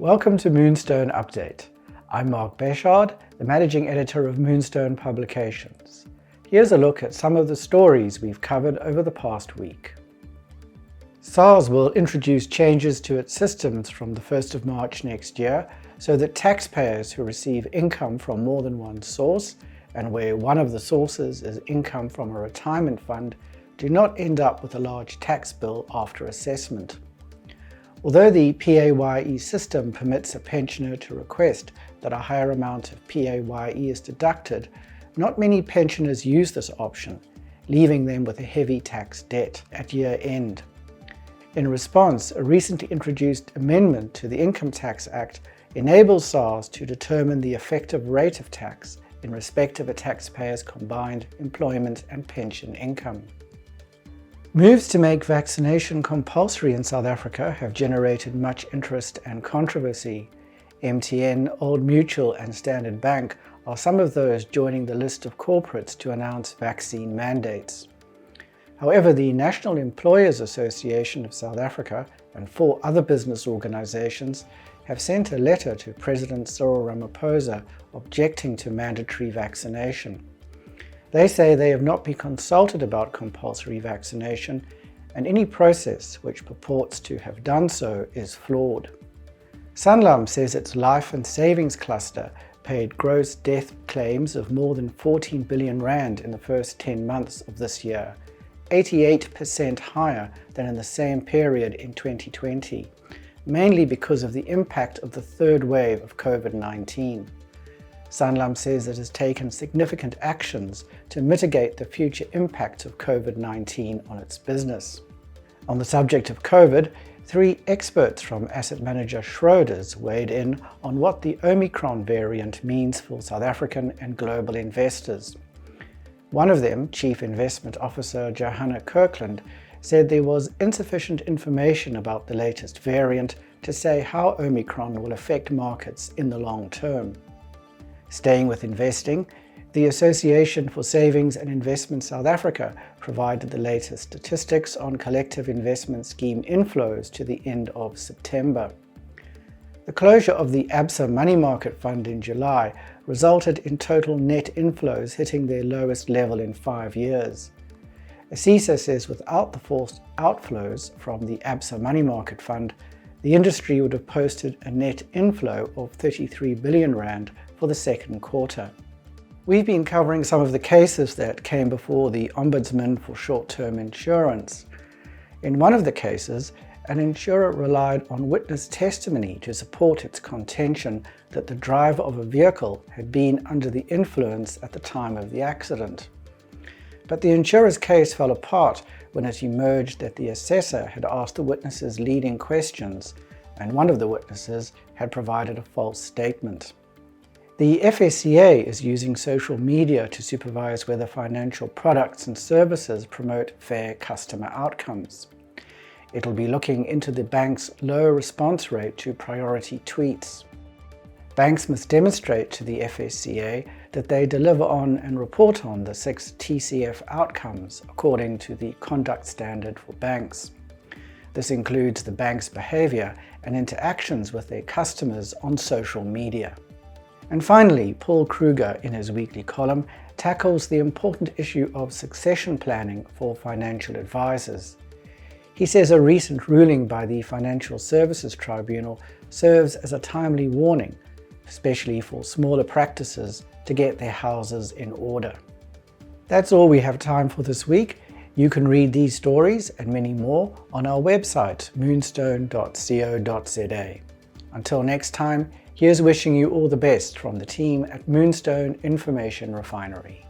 Welcome to Moonstone Update. I'm Mark Bechard, the Managing Editor of Moonstone Publications. Here's a look at some of the stories we've covered over the past week. Sars will introduce changes to its systems from the 1st of March next year so that taxpayers who receive income from more than one source, and where one of the sources is income from a retirement fund, do not end up with a large tax bill after assessment. Although the PAYE system permits a pensioner to request that a higher amount of PAYE is deducted, not many pensioners use this option, leaving them with a heavy tax debt at year end. In response, a recently introduced amendment to the Income Tax Act enables Sars to determine the effective rate of tax in respect of a taxpayer's combined employment and pension income. Moves to make vaccination compulsory in South Africa have generated much interest and controversy. MTN, Old Mutual and Standard Bank are some of those joining the list of corporates to announce vaccine mandates. However, the National Employers Association of South Africa and 4 other business organizations have sent a letter to President Cyril Ramaphosa objecting to mandatory vaccination. They say they have not been consulted about compulsory vaccination, and any process which purports to have done so is flawed. Sunlam says its life and savings cluster paid gross death claims of more than 14 billion rand in the first 10 months of this year, 88% higher than in the same period in 2020, mainly because of the impact of the third wave of COVID-19. Sanlam says it has taken significant actions to mitigate the future impact of COVID-19 on its business. On the subject of COVID, 3 experts from asset manager Schroders weighed in on what the Omicron variant means for South African and global investors. One of them, Chief Investment Officer Johanna Kirkland, said there was insufficient information about the latest variant to say how Omicron will affect markets in the long term. Staying with investing, the Association for Savings and Investment South Africa provided the latest statistics on collective investment scheme inflows to the end of September. The closure of the Absa Money Market Fund in July resulted in total net inflows hitting their lowest level in 5 years. Assessor says without the forced outflows from the Absa Money Market Fund, the industry would have posted a net inflow of 33 billion rand for the second quarter. We've been covering some of the cases that came before the Ombudsman for short-term insurance. In one of the cases, an insurer relied on witness testimony to support its contention that the driver of a vehicle had been under the influence at the time of the accident. But the insurer's case fell apart when it emerged that the assessor had asked the witnesses leading questions, and one of the witnesses had provided a false statement. The FSCA is using social media to supervise whether financial products and services promote fair customer outcomes. It'll be looking into the bank's low response rate to priority tweets. Banks must demonstrate to the FSCA that they deliver on and report on the 6 TCF outcomes according to the conduct standard for banks. This includes the bank's behavior and interactions with their customers on social media. And finally, Paul Kruger, in his weekly column, tackles the important issue of succession planning for financial advisors. He says a recent ruling by the Financial Services Tribunal serves as a timely warning, especially for smaller practices, to get their houses in order. That's all we have time for this week. You can read these stories and many more on our website, moonstone.co.za. Until next time, here's wishing you all the best from the team at Moonstone Information Refinery.